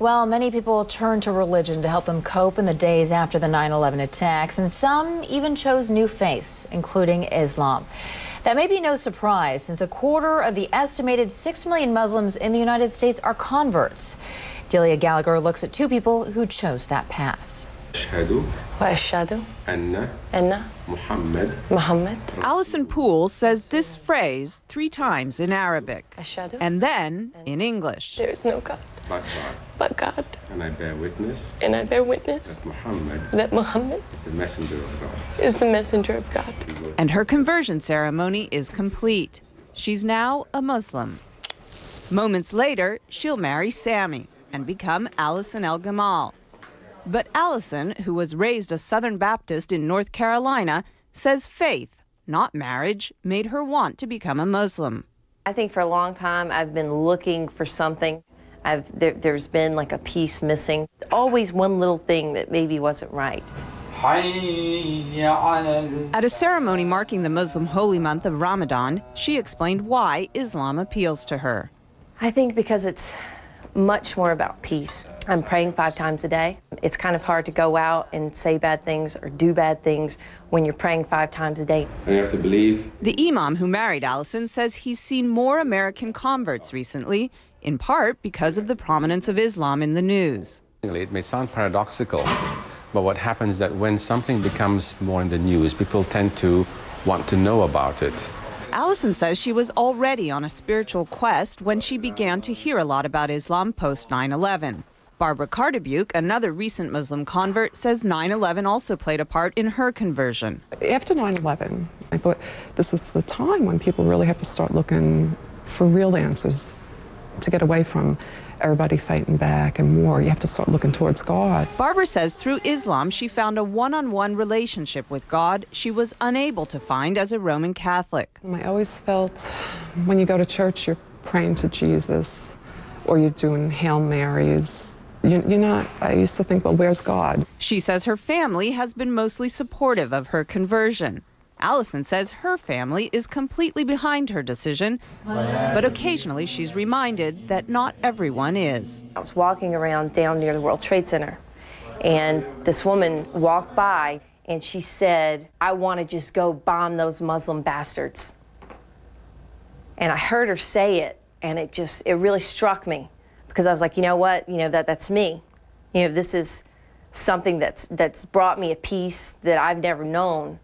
Well, many people turned to religion to help them cope in the days after the 9/11 attacks, and some even chose new faiths, including Islam. That may be no surprise, since a quarter of the estimated 6 million Muslims in the United States are converts. Delia Gallagher looks at two people who chose that path. وأشهد أن محمد. Alison Poole says this phrase 3 times in Arabic and then in English. There is no God but God. And I bear witness that Muhammad is the messenger of God. And her conversion ceremony is complete. She's now a Muslim. Moments later, she'll marry Sammy and become Alison El Gamal. But Alison, who was raised a Southern Baptist in North Carolina, says faith, not marriage, made her want to become a Muslim. I think for a long time I've been looking for something. There's been like a piece missing. Always one little thing that maybe wasn't right. At a ceremony marking the Muslim holy month of Ramadan, she explained why Islam appeals to her. I think because it's much more about peace. I'm praying 5 times a day. It's kind of hard to go out and say bad things or do bad things when you're praying 5 times a day. And you have to believe. The imam who married Alison says he's seen more American converts recently, in part because of the prominence of Islam in the news. It may sound paradoxical, but what happens is that when something becomes more in the news, people tend to want to know about it. Alison says she was already on a spiritual quest when she began to hear a lot about Islam post 9/11. Barbara Cardebuke, another recent Muslim convert, says 9/11 also played a part in her conversion. After 9/11, I thought this is the time when people really have to start looking for real answers to get away from everybody fighting back and war. You have to start looking towards God. Barbara says through Islam she found a one-on-one relationship with God she was unable to find as a Roman Catholic. I always felt when you go to church, you're praying to Jesus or you're doing Hail Marys. You're not, I used to think, well, where's God? She says her family has been mostly supportive of her conversion. Alison says her family is completely behind her decision, but occasionally she's reminded that not everyone is. I was walking around down near the World Trade Center, and this woman walked by, and she said, "I want to just go bomb those Muslim bastards." And I heard her say it, and it really struck me, because I was like, you know what, that's me. This is something that's brought me a peace that I've never known.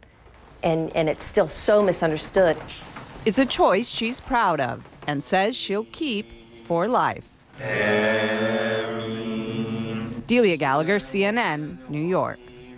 And it's still so misunderstood. It's a choice she's proud of and says she'll keep for life. Delia Gallagher, CNN, New York.